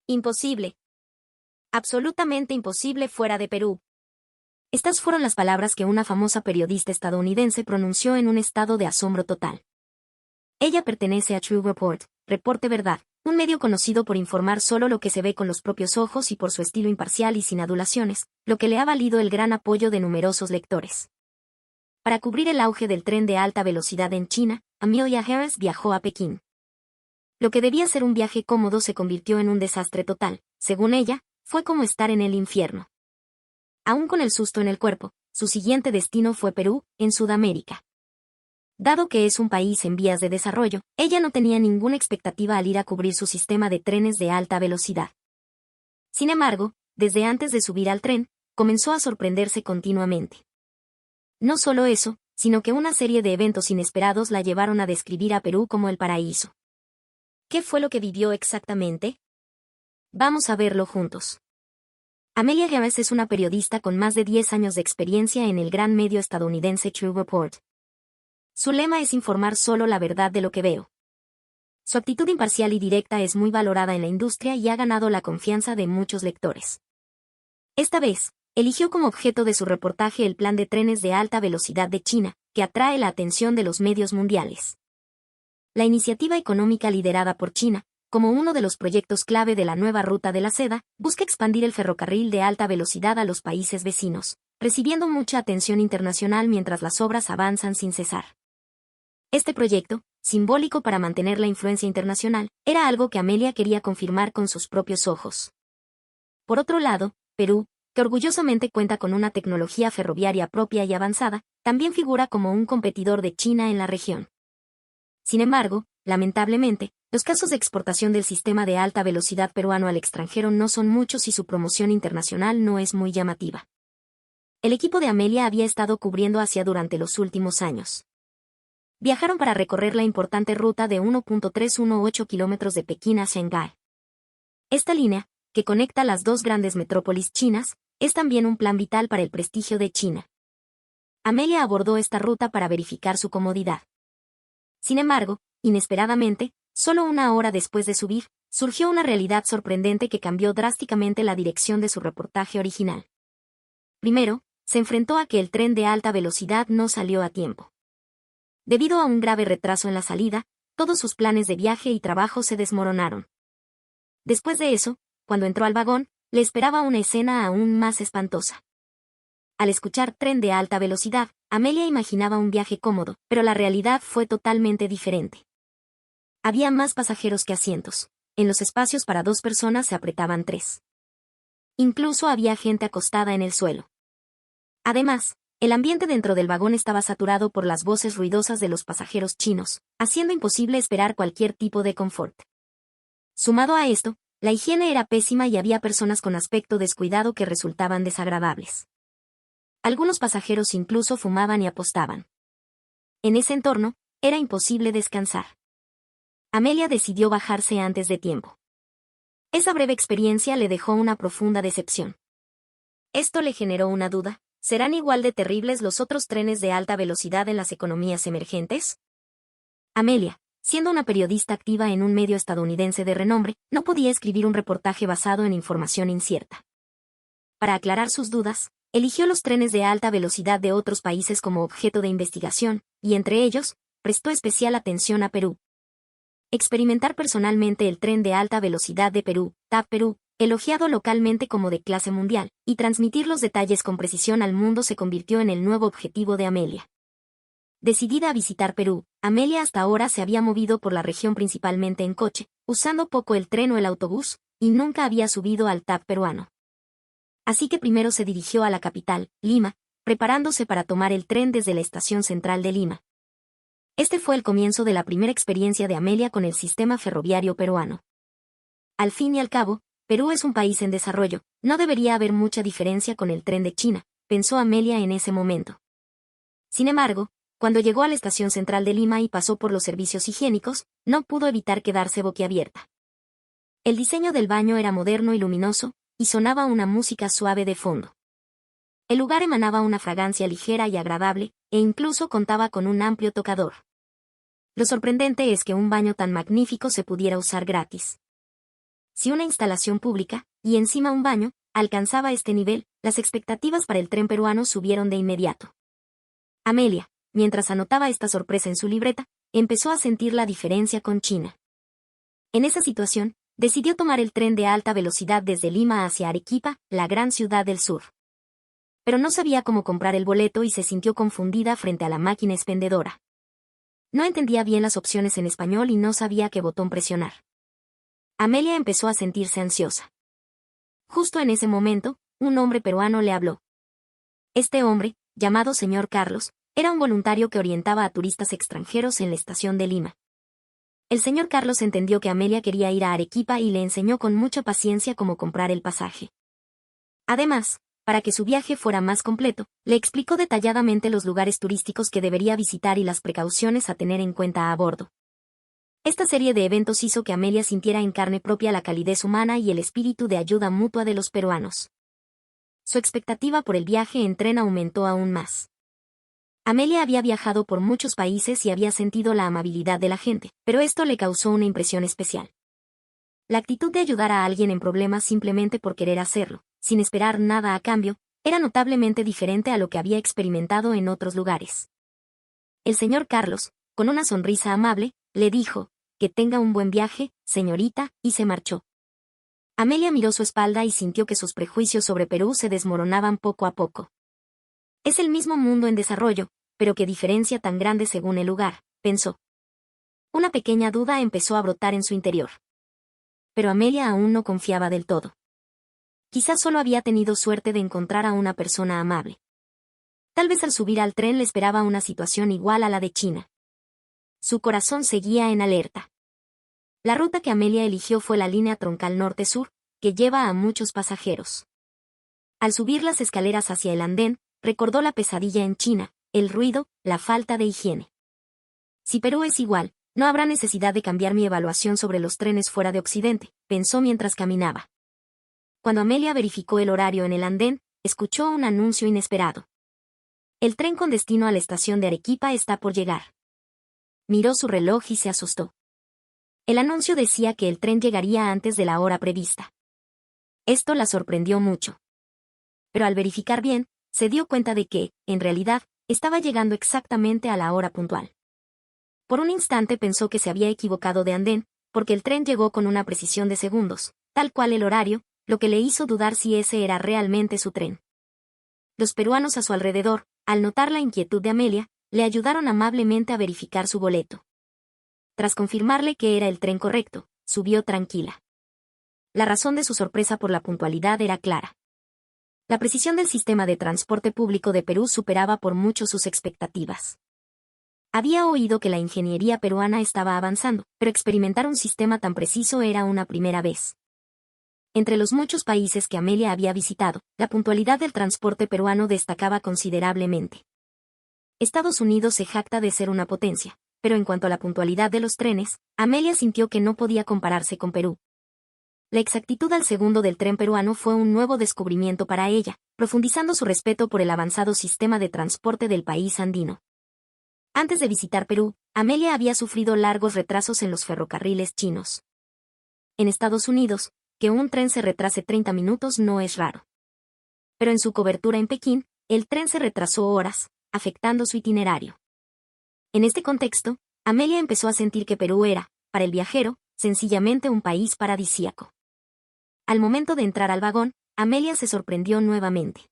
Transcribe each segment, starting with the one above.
Imposible. Absolutamente imposible fuera de Perú. Estas fueron las palabras que una famosa periodista estadounidense pronunció en un estado de asombro total. Ella pertenece a True Report, Reporte Verdad, un medio conocido por informar solo lo que se ve con los propios ojos y por su estilo imparcial y sin adulaciones, lo que le ha valido el gran apoyo de numerosos lectores. Para cubrir el auge del tren de alta velocidad en China, Amelia Harris viajó a Pekín. Lo que debía ser un viaje cómodo se convirtió en un desastre total. Según ella, fue como estar en el infierno. Aún con el susto en el cuerpo, su siguiente destino fue Perú, en Sudamérica. Dado que es un país en vías de desarrollo, ella no tenía ninguna expectativa al ir a cubrir su sistema de trenes de alta velocidad. Sin embargo, desde antes de subir al tren, comenzó a sorprenderse continuamente. No solo eso, sino que una serie de eventos inesperados la llevaron a describir a Perú como el paraíso. ¿Qué fue lo que vivió exactamente? Vamos a verlo juntos. Amelia Harris es una periodista con más de 10 años de experiencia en el gran medio estadounidense True Report. Su lema es informar solo la verdad de lo que veo. Su actitud imparcial y directa es muy valorada en la industria y ha ganado la confianza de muchos lectores. Esta vez, eligió como objeto de su reportaje el plan de trenes de alta velocidad de China, que atrae la atención de los medios mundiales. La iniciativa económica liderada por China, como uno de los proyectos clave de la nueva Ruta de la Seda, busca expandir el ferrocarril de alta velocidad a los países vecinos, recibiendo mucha atención internacional mientras las obras avanzan sin cesar. Este proyecto, simbólico para mantener la influencia internacional, era algo que Amelia quería confirmar con sus propios ojos. Por otro lado, Perú, que orgullosamente cuenta con una tecnología ferroviaria propia y avanzada, también figura como un competidor de China en la región. Sin embargo, lamentablemente, los casos de exportación del sistema de alta velocidad peruano al extranjero no son muchos y su promoción internacional no es muy llamativa. El equipo de Amelia había estado cubriendo Asia durante los últimos años. Viajaron para recorrer la importante ruta de 1.318 kilómetros de Pekín a Shanghái. Esta línea, que conecta las dos grandes metrópolis chinas, es también un plan vital para el prestigio de China. Amelia abordó esta ruta para verificar su comodidad. Sin embargo, inesperadamente, solo una hora después de subir, surgió una realidad sorprendente que cambió drásticamente la dirección de su reportaje original. Primero, se enfrentó a que el tren de alta velocidad no salió a tiempo. Debido a un grave retraso en la salida, todos sus planes de viaje y trabajo se desmoronaron. Después de eso, cuando entró al vagón, le esperaba una escena aún más espantosa. Al escuchar tren de alta velocidad, Amelia imaginaba un viaje cómodo, pero la realidad fue totalmente diferente. Había más pasajeros que asientos. En los espacios para 2 personas se apretaban 3. Incluso había gente acostada en el suelo. Además, el ambiente dentro del vagón estaba saturado por las voces ruidosas de los pasajeros chinos, haciendo imposible esperar cualquier tipo de confort. Sumado a esto, la higiene era pésima y había personas con aspecto descuidado que resultaban desagradables. Algunos pasajeros incluso fumaban y apostaban. En ese entorno, era imposible descansar. Amelia decidió bajarse antes de tiempo. Esa breve experiencia le dejó una profunda decepción. Esto le generó una duda: ¿serán igual de terribles los otros trenes de alta velocidad en las economías emergentes? Amelia, siendo una periodista activa en un medio estadounidense de renombre, no podía escribir un reportaje basado en información incierta. Para aclarar sus dudas, eligió los trenes de alta velocidad de otros países como objeto de investigación, y entre ellos, prestó especial atención a Perú. Experimentar personalmente el tren de alta velocidad de Perú, TAV Perú, elogiado localmente como de clase mundial, y transmitir los detalles con precisión al mundo se convirtió en el nuevo objetivo de Amelia. Decidida a visitar Perú, Amelia hasta ahora se había movido por la región principalmente en coche, usando poco el tren o el autobús, y nunca había subido al TAV peruano. Así que primero se dirigió a la capital, Lima, preparándose para tomar el tren desde la estación central de Lima. Este fue el comienzo de la primera experiencia de Amelia con el sistema ferroviario peruano. Al fin y al cabo, Perú es un país en desarrollo, no debería haber mucha diferencia con el tren de China, pensó Amelia en ese momento. Sin embargo, cuando llegó a la estación central de Lima y pasó por los servicios higiénicos, no pudo evitar quedarse boquiabierta. El diseño del baño era moderno y luminoso, y sonaba una música suave de fondo. El lugar emanaba una fragancia ligera y agradable, e incluso contaba con un amplio tocador. Lo sorprendente es que un baño tan magnífico se pudiera usar gratis. Si una instalación pública, y encima un baño, alcanzaba este nivel, las expectativas para el tren peruano subieron de inmediato. Amelia, mientras anotaba esta sorpresa en su libreta, empezó a sentir la diferencia con China. En esa situación, decidió tomar el tren de alta velocidad desde Lima hacia Arequipa, la gran ciudad del sur. Pero no sabía cómo comprar el boleto y se sintió confundida frente a la máquina expendedora. No entendía bien las opciones en español y no sabía qué botón presionar. Amelia empezó a sentirse ansiosa. Justo en ese momento, un hombre peruano le habló. Este hombre, llamado señor Carlos, era un voluntario que orientaba a turistas extranjeros en la estación de Lima. El señor Carlos entendió que Amelia quería ir a Arequipa y le enseñó con mucha paciencia cómo comprar el pasaje. Además, para que su viaje fuera más completo, le explicó detalladamente los lugares turísticos que debería visitar y las precauciones a tener en cuenta a bordo. Esta serie de eventos hizo que Amelia sintiera en carne propia la calidez humana y el espíritu de ayuda mutua de los peruanos. Su expectativa por el viaje en tren aumentó aún más. Amelia había viajado por muchos países y había sentido la amabilidad de la gente, pero esto le causó una impresión especial. La actitud de ayudar a alguien en problemas simplemente por querer hacerlo, sin esperar nada a cambio, era notablemente diferente a lo que había experimentado en otros lugares. El señor Carlos, con una sonrisa amable, le dijo, «Que tenga un buen viaje, señorita», y se marchó. Amelia miró su espalda y sintió que sus prejuicios sobre Perú se desmoronaban poco a poco. Es el mismo mundo en desarrollo, pero qué diferencia tan grande según el lugar, pensó. Una pequeña duda empezó a brotar en su interior. Pero Amelia aún no confiaba del todo. Quizás solo había tenido suerte de encontrar a una persona amable. Tal vez al subir al tren le esperaba una situación igual a la de China. Su corazón seguía en alerta. La ruta que Amelia eligió fue la línea troncal norte-sur, que lleva a muchos pasajeros. Al subir las escaleras hacia el andén, recordó la pesadilla en China, el ruido, la falta de higiene. Si Perú es igual, no habrá necesidad de cambiar mi evaluación sobre los trenes fuera de Occidente, pensó mientras caminaba. Cuando Amelia verificó el horario en el andén, escuchó un anuncio inesperado. El tren con destino a la estación de Arequipa está por llegar. Miró su reloj y se asustó. El anuncio decía que el tren llegaría antes de la hora prevista. Esto la sorprendió mucho. Pero al verificar bien, se dio cuenta de que, en realidad, estaba llegando exactamente a la hora puntual. Por un instante pensó que se había equivocado de andén, porque el tren llegó con una precisión de segundos, tal cual el horario, lo que le hizo dudar si ese era realmente su tren. Los peruanos a su alrededor, al notar la inquietud de Amelia, le ayudaron amablemente a verificar su boleto. Tras confirmarle que era el tren correcto, subió tranquila. La razón de su sorpresa por la puntualidad era clara. La precisión del sistema de transporte público de Perú superaba por mucho sus expectativas. Había oído que la ingeniería peruana estaba avanzando, pero experimentar un sistema tan preciso era una primera vez. Entre los muchos países que Amelia había visitado, la puntualidad del transporte peruano destacaba considerablemente. Estados Unidos se jacta de ser una potencia, pero en cuanto a la puntualidad de los trenes, Amelia sintió que no podía compararse con Perú. La exactitud al segundo del tren peruano fue un nuevo descubrimiento para ella, profundizando su respeto por el avanzado sistema de transporte del país andino. Antes de visitar Perú, Amelia había sufrido largos retrasos en los ferrocarriles chinos. En Estados Unidos, que un tren se retrase 30 minutos no es raro. Pero en su cobertura en Pekín, el tren se retrasó horas, afectando su itinerario. En este contexto, Amelia empezó a sentir que Perú era, para el viajero, sencillamente un país paradisíaco. Al momento de entrar al vagón, Amelia se sorprendió nuevamente.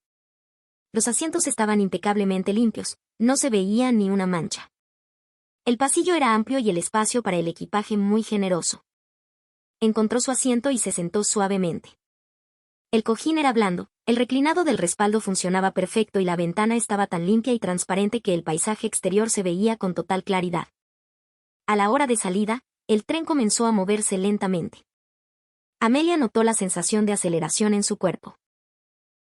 Los asientos estaban impecablemente limpios, no se veía ni una mancha. El pasillo era amplio y el espacio para el equipaje muy generoso. Encontró su asiento y se sentó suavemente. El cojín era blando, el reclinado del respaldo funcionaba perfecto y la ventana estaba tan limpia y transparente que el paisaje exterior se veía con total claridad. A la hora de salida, el tren comenzó a moverse lentamente. Amelia notó la sensación de aceleración en su cuerpo.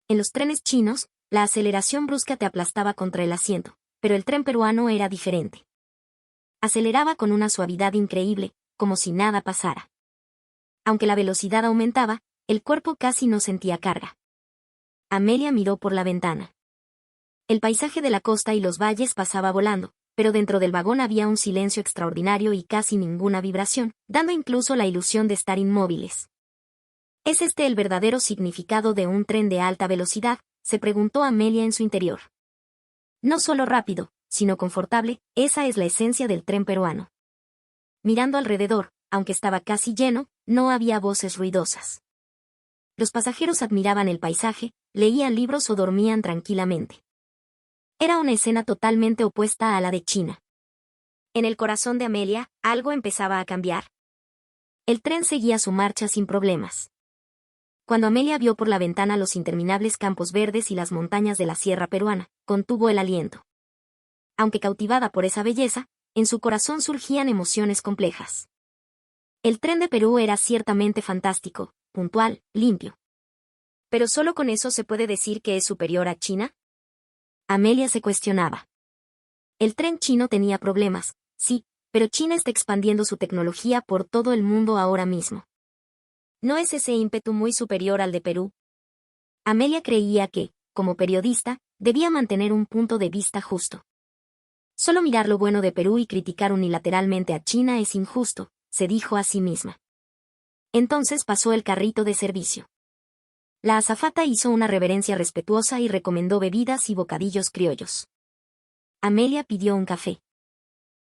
En los trenes chinos, la aceleración brusca te aplastaba contra el asiento, pero el tren peruano era diferente. Aceleraba con una suavidad increíble, como si nada pasara. Aunque la velocidad aumentaba, el cuerpo casi no sentía carga. Amelia miró por la ventana. El paisaje de la costa y los valles pasaba volando, pero dentro del vagón había un silencio extraordinario y casi ninguna vibración, dando incluso la ilusión de estar inmóviles. ¿Es este el verdadero significado de un tren de alta velocidad?, se preguntó Amelia en su interior. No solo rápido, sino confortable, esa es la esencia del tren peruano. Mirando alrededor, aunque estaba casi lleno, no había voces ruidosas. Los pasajeros admiraban el paisaje, leían libros o dormían tranquilamente. Era una escena totalmente opuesta a la de China. En el corazón de Amelia, algo empezaba a cambiar. El tren seguía su marcha sin problemas. Cuando Amelia vio por la ventana los interminables campos verdes y las montañas de la sierra peruana, contuvo el aliento. Aunque cautivada por esa belleza, en su corazón surgían emociones complejas. El tren de Perú era ciertamente fantástico, puntual, limpio. ¿Pero solo con eso se puede decir que es superior a China? Amelia se cuestionaba. El tren chino tenía problemas, sí, pero China está expandiendo su tecnología por todo el mundo ahora mismo. ¿No es ese ímpetu muy superior al de Perú? Amelia creía que, como periodista, debía mantener un punto de vista justo. Solo mirar lo bueno de Perú y criticar unilateralmente a China es injusto, se dijo a sí misma. Entonces pasó el carrito de servicio. La azafata hizo una reverencia respetuosa y recomendó bebidas y bocadillos criollos. Amelia pidió un café.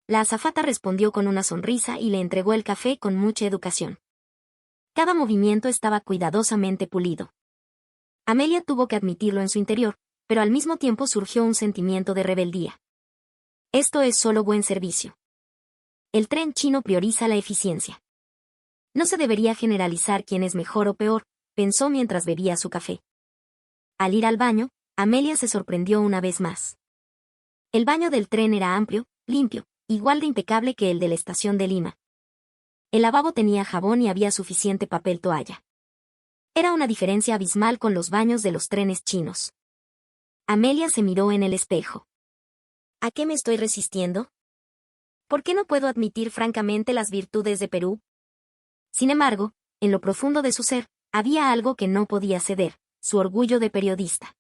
La azafata respondió con una sonrisa y le entregó el café con mucha educación. Cada movimiento estaba cuidadosamente pulido. Amelia tuvo que admitirlo en su interior, pero al mismo tiempo surgió un sentimiento de rebeldía. Esto es solo buen servicio. El tren chino prioriza la eficiencia. No se debería generalizar quién es mejor o peor, pensó mientras bebía su café. Al ir al baño, Amelia se sorprendió una vez más. El baño del tren era amplio, limpio, igual de impecable que el de la estación de Lima. El lavabo tenía jabón y había suficiente papel toalla. Era una diferencia abismal con los baños de los trenes chinos. Amelia se miró en el espejo. ¿A qué me estoy resistiendo? ¿Por qué no puedo admitir francamente las virtudes de Perú? Sin embargo, en lo profundo de su ser, había algo que no podía ceder, su orgullo de periodista.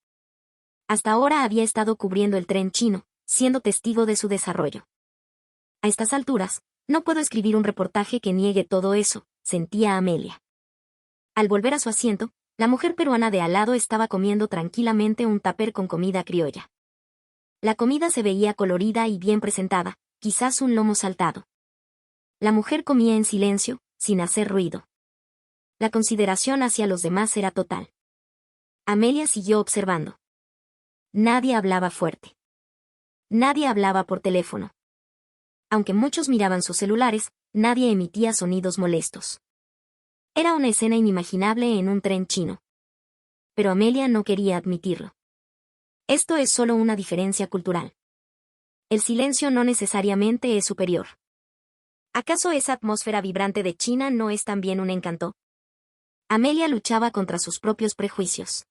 Hasta ahora había estado cubriendo el tren chino, siendo testigo de su desarrollo. A estas alturas, no puedo escribir un reportaje que niegue todo eso, sentía Amelia. Al volver a su asiento, la mujer peruana de al lado estaba comiendo tranquilamente un tupper con comida criolla. La comida se veía colorida y bien presentada, quizás un lomo saltado. La mujer comía en silencio, sin hacer ruido. La consideración hacia los demás era total. Amelia siguió observando. Nadie hablaba fuerte. Nadie hablaba por teléfono. Aunque muchos miraban sus celulares, nadie emitía sonidos molestos. Era una escena inimaginable en un tren chino. Pero Amelia no quería admitirlo. Esto es solo una diferencia cultural. El silencio no necesariamente es superior. ¿Acaso esa atmósfera vibrante de China no es también un encanto? Amelia luchaba contra sus propios prejuicios.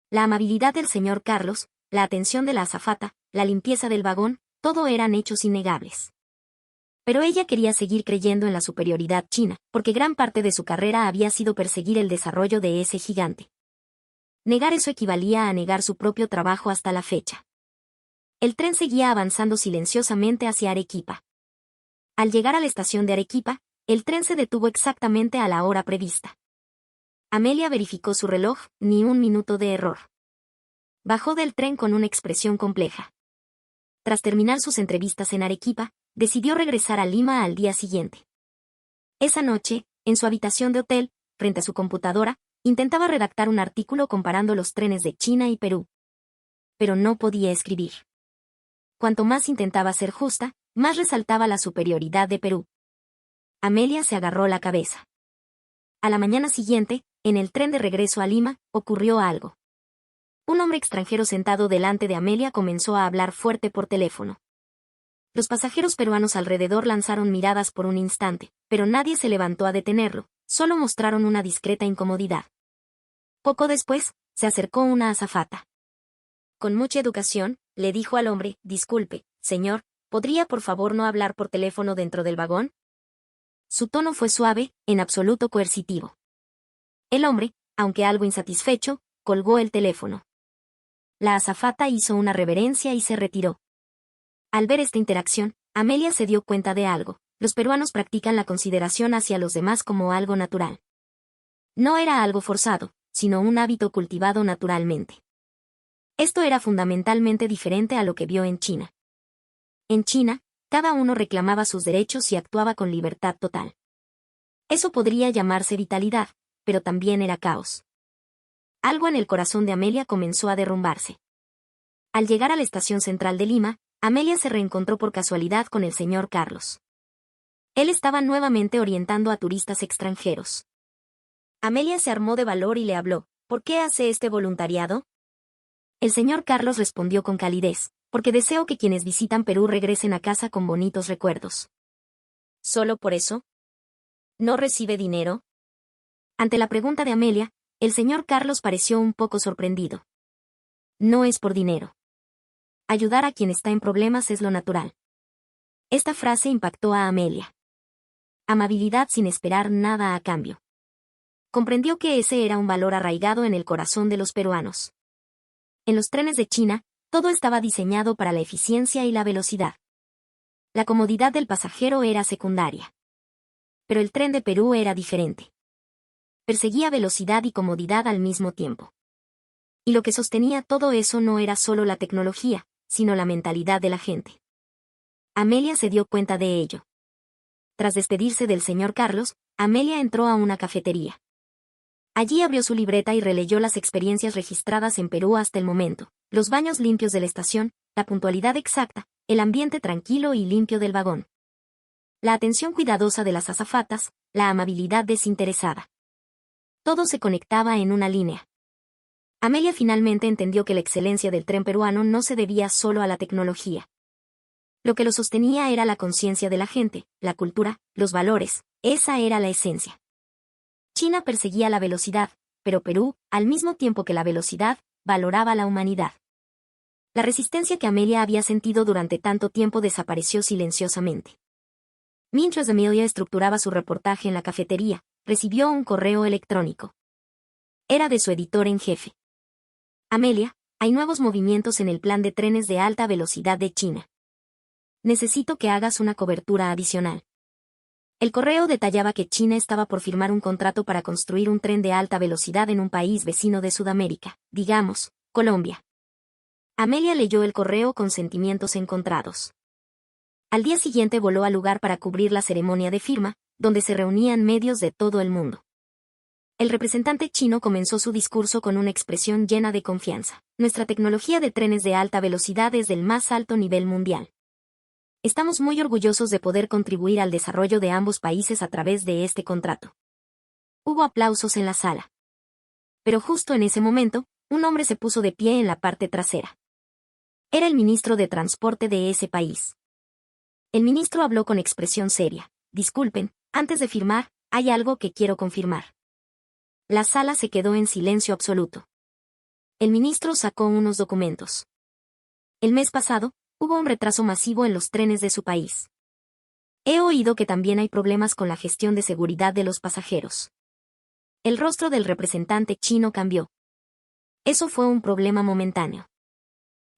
La amabilidad del señor Carlos, la atención de la azafata, la limpieza del vagón, todo eran hechos innegables. Pero ella quería seguir creyendo en la superioridad china, porque gran parte de su carrera había sido perseguir el desarrollo de ese gigante. Negar eso equivalía a negar su propio trabajo hasta la fecha. El tren seguía avanzando silenciosamente hacia Arequipa. Al llegar a la estación de Arequipa, el tren se detuvo exactamente a la hora prevista. Amelia verificó su reloj, ni un minuto de error. Bajó del tren con una expresión compleja. Tras terminar sus entrevistas en Arequipa, decidió regresar a Lima al día siguiente. Esa noche, en su habitación de hotel, frente a su computadora, intentaba redactar un artículo comparando los trenes de China y Perú. Pero no podía escribir. Cuanto más intentaba ser justa, más resaltaba la superioridad de Perú. Amelia se agarró la cabeza. A la mañana siguiente, en el tren de regreso a Lima, ocurrió algo. Un hombre extranjero sentado delante de Amelia comenzó a hablar fuerte por teléfono. Los pasajeros peruanos alrededor lanzaron miradas por un instante, pero nadie se levantó a detenerlo, solo mostraron una discreta incomodidad. Poco después, se acercó una azafata. Con mucha educación, le dijo al hombre, «Disculpe, señor, ¿podría por favor no hablar por teléfono dentro del vagón?» Su tono fue suave, en absoluto coercitivo. El hombre, aunque algo insatisfecho, colgó el teléfono. La azafata hizo una reverencia y se retiró. Al ver esta interacción, Amelia se dio cuenta de algo. Los peruanos practican la consideración hacia los demás como algo natural. No era algo forzado, sino un hábito cultivado naturalmente. Esto era fundamentalmente diferente a lo que vio en China. En China, cada uno reclamaba sus derechos y actuaba con libertad total. Eso podría llamarse vitalidad, pero también era caos. Algo en el corazón de Amelia comenzó a derrumbarse. Al llegar a la estación central de Lima, Amelia se reencontró por casualidad con el señor Carlos. Él estaba nuevamente orientando a turistas extranjeros. Amelia se armó de valor y le habló: ¿por qué hace este voluntariado? El señor Carlos respondió con calidez: porque deseo que quienes visitan Perú regresen a casa con bonitos recuerdos. ¿Solo por eso? ¿No recibe dinero? Ante la pregunta de Amelia, el señor Carlos pareció un poco sorprendido. No es por dinero. Ayudar a quien está en problemas es lo natural. Esta frase impactó a Amelia. Amabilidad sin esperar nada a cambio. Comprendió que ese era un valor arraigado en el corazón de los peruanos. En los trenes de China, todo estaba diseñado para la eficiencia y la velocidad. La comodidad del pasajero era secundaria. Pero el tren de Perú era diferente. Perseguía velocidad y comodidad al mismo tiempo. Y lo que sostenía todo eso no era solo la tecnología, sino la mentalidad de la gente. Amelia se dio cuenta de ello. Tras despedirse del señor Carlos, Amelia entró a una cafetería. Allí abrió su libreta y releyó las experiencias registradas en Perú hasta el momento: los baños limpios de la estación, la puntualidad exacta, el ambiente tranquilo y limpio del vagón, la atención cuidadosa de las azafatas, la amabilidad desinteresada. Todo se conectaba en una línea. Amelia finalmente entendió que la excelencia del tren peruano no se debía solo a la tecnología. Lo que lo sostenía era la conciencia de la gente, la cultura, los valores. Esa era la esencia. China perseguía la velocidad, pero Perú, al mismo tiempo que la velocidad, valoraba la humanidad. La resistencia que Amelia había sentido durante tanto tiempo desapareció silenciosamente. Mientras Amelia estructuraba su reportaje en la cafetería, recibió un correo electrónico. Era de su editor en jefe. Amelia, hay nuevos movimientos en el plan de trenes de alta velocidad de China. Necesito que hagas una cobertura adicional. El correo detallaba que China estaba por firmar un contrato para construir un tren de alta velocidad en un país vecino de Sudamérica, digamos, Colombia. Amelia leyó el correo con sentimientos encontrados. Al día siguiente voló al lugar para cubrir la ceremonia de firma, donde se reunían medios de todo el mundo. El representante chino comenzó su discurso con una expresión llena de confianza: nuestra tecnología de trenes de alta velocidad es del más alto nivel mundial. Estamos muy orgullosos de poder contribuir al desarrollo de ambos países a través de este contrato. Hubo aplausos en la sala. Pero justo en ese momento, un hombre se puso de pie en la parte trasera. Era el ministro de Transporte de ese país. El ministro habló con expresión seria: disculpen, antes de firmar, hay algo que quiero confirmar. La sala se quedó en silencio absoluto. El ministro sacó unos documentos. El mes pasado, hubo un retraso masivo en los trenes de su país. He oído que también hay problemas con la gestión de seguridad de los pasajeros. El rostro del representante chino cambió. Eso fue un problema momentáneo.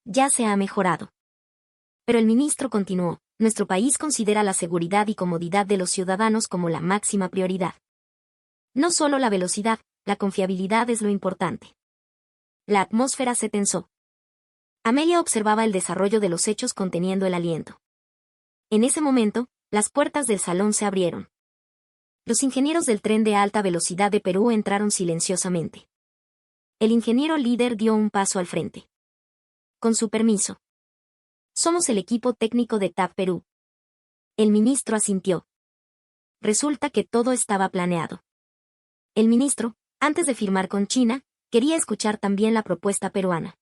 Ya se ha mejorado. Pero el ministro continuó: nuestro país considera la seguridad y comodidad de los ciudadanos como la máxima prioridad. No solo la velocidad, la confiabilidad es lo importante. La atmósfera se tensó. Amelia observaba el desarrollo de los hechos conteniendo el aliento. En ese momento, las puertas del salón se abrieron. Los ingenieros del tren de alta velocidad de Perú entraron silenciosamente. El ingeniero líder dio un paso al frente. Con su permiso. Somos el equipo técnico de TAP Perú. El ministro asintió. Resulta que todo estaba planeado. El ministro, antes de firmar con China, quería escuchar también la propuesta peruana.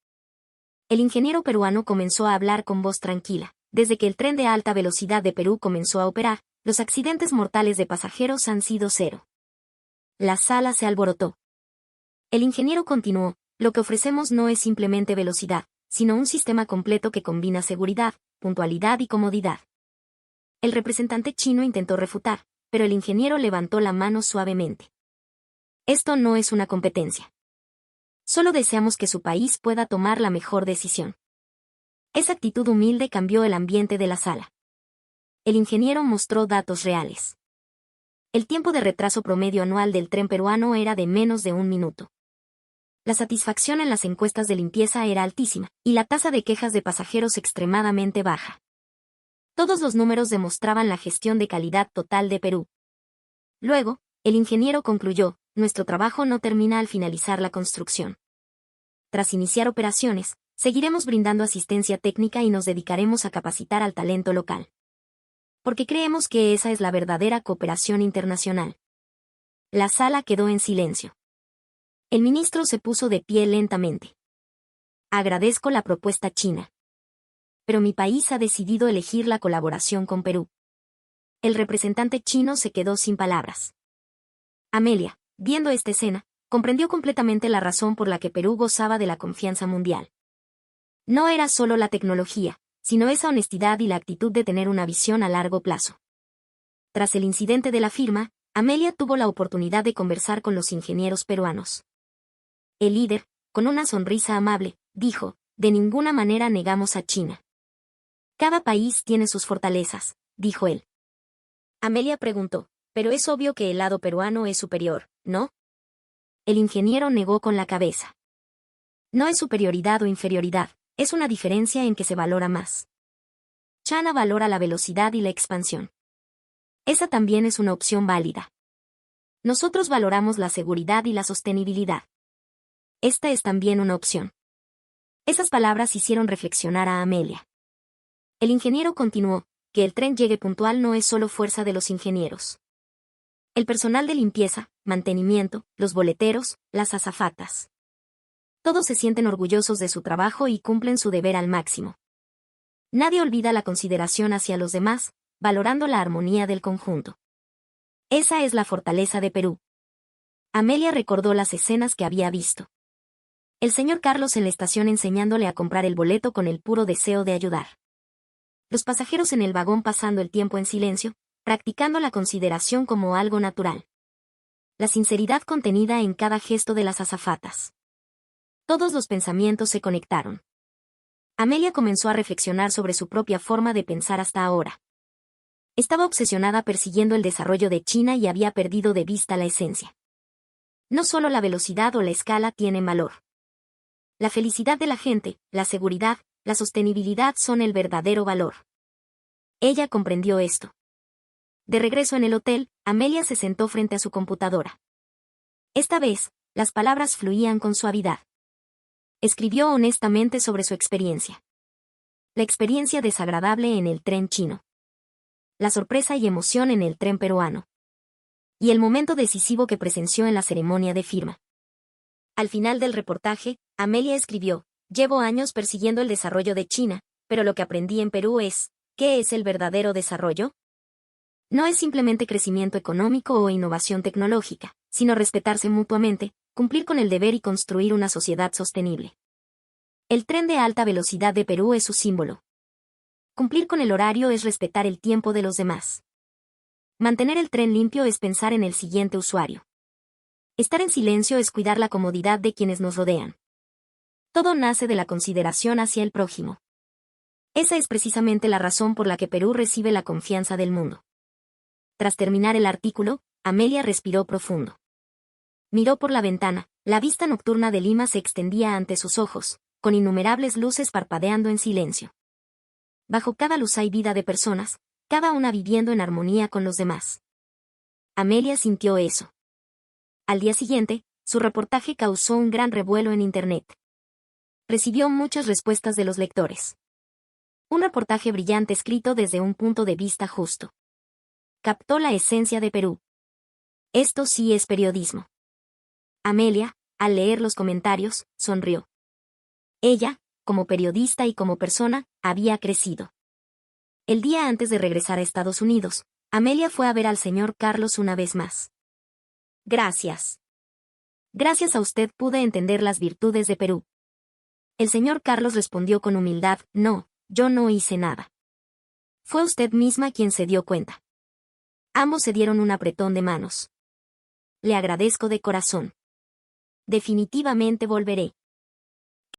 El ingeniero peruano comenzó a hablar con voz tranquila: desde que el tren de alta velocidad de Perú comenzó a operar, los accidentes mortales de pasajeros han sido cero. La sala se alborotó. El ingeniero continuó: lo que ofrecemos no es simplemente velocidad, sino un sistema completo que combina seguridad, puntualidad y comodidad. El representante chino intentó refutar, pero el ingeniero levantó la mano suavemente. Esto no es una competencia. Solo deseamos que su país pueda tomar la mejor decisión. Esa actitud humilde cambió el ambiente de la sala. El ingeniero mostró datos reales. El tiempo de retraso promedio anual del tren peruano era de menos de 1 minuto. La satisfacción en las encuestas de limpieza era altísima, y la tasa de quejas de pasajeros extremadamente baja. Todos los números demostraban la gestión de calidad total de Perú. Luego, el ingeniero concluyó, nuestro trabajo no termina al finalizar la construcción. Tras iniciar operaciones, seguiremos brindando asistencia técnica y nos dedicaremos a capacitar al talento local. Porque creemos que esa es la verdadera cooperación internacional. La sala quedó en silencio. El ministro se puso de pie lentamente. Agradezco la propuesta china. Pero mi país ha decidido elegir la colaboración con Perú. El representante chino se quedó sin palabras. Amelia, viendo esta escena, comprendió completamente la razón por la que Perú gozaba de la confianza mundial. No era solo la tecnología, sino esa honestidad y la actitud de tener una visión a largo plazo. Tras el incidente de la firma, Amelia tuvo la oportunidad de conversar con los ingenieros peruanos. El líder, con una sonrisa amable, dijo, de ninguna manera negamos a China. Cada país tiene sus fortalezas, dijo él. Amelia preguntó, pero es obvio que el lado peruano es superior, ¿no? El ingeniero negó con la cabeza. No es superioridad o inferioridad, es una diferencia en que se valora más. China valora la velocidad y la expansión. Esa también es una opción válida. Nosotros valoramos la seguridad y la sostenibilidad. Esta es también una opción. Esas palabras hicieron reflexionar a Amelia. El ingeniero continuó, que el tren llegue puntual no es solo fuerza de los ingenieros. El personal de limpieza, mantenimiento, los boleteros, las azafatas. Todos se sienten orgullosos de su trabajo y cumplen su deber al máximo. Nadie olvida la consideración hacia los demás, valorando la armonía del conjunto. Esa es la fortaleza de Perú. Amelia recordó las escenas que había visto. El señor Carlos en la estación enseñándole a comprar el boleto con el puro deseo de ayudar. Los pasajeros en el vagón pasando el tiempo en silencio, practicando la consideración como algo natural. La sinceridad contenida en cada gesto de las azafatas. Todos los pensamientos se conectaron. Amelia comenzó a reflexionar sobre su propia forma de pensar hasta ahora. Estaba obsesionada persiguiendo el desarrollo de China y había perdido de vista la esencia. No solo la velocidad o la escala tienen valor. La felicidad de la gente, la seguridad, la sostenibilidad son el verdadero valor. Ella comprendió esto. De regreso en el hotel, Amelia se sentó frente a su computadora. Esta vez, las palabras fluían con suavidad. Escribió honestamente sobre su experiencia. La experiencia desagradable en el tren chino. La sorpresa y emoción en el tren peruano. Y el momento decisivo que presenció en la ceremonia de firma. Al final del reportaje, Amelia escribió, llevo años persiguiendo el desarrollo de China, pero lo que aprendí en Perú es, ¿qué es el verdadero desarrollo? No es simplemente crecimiento económico o innovación tecnológica, sino respetarse mutuamente, cumplir con el deber y construir una sociedad sostenible. El tren de alta velocidad de Perú es su símbolo. Cumplir con el horario es respetar el tiempo de los demás. Mantener el tren limpio es pensar en el siguiente usuario. Estar en silencio es cuidar la comodidad de quienes nos rodean. Todo nace de la consideración hacia el prójimo. Esa es precisamente la razón por la que Perú recibe la confianza del mundo. Tras terminar el artículo, Amelia respiró profundo. Miró por la ventana, la vista nocturna de Lima se extendía ante sus ojos, con innumerables luces parpadeando en silencio. Bajo cada luz hay vida de personas, cada una viviendo en armonía con los demás. Amelia sintió eso. Al día siguiente, su reportaje causó un gran revuelo en Internet. Recibió muchas respuestas de los lectores. Un reportaje brillante escrito desde un punto de vista justo. Captó la esencia de Perú. Esto sí es periodismo. Amelia, al leer los comentarios, sonrió. Ella, como periodista y como persona, había crecido. El día antes de regresar a Estados Unidos, Amelia fue a ver al señor Carlos una vez más. Gracias. Gracias a usted pude entender las virtudes de Perú. El señor Carlos respondió con humildad, no, yo no hice nada. Fue usted misma quien se dio cuenta. Ambos se dieron un apretón de manos. Le agradezco de corazón. Definitivamente volveré.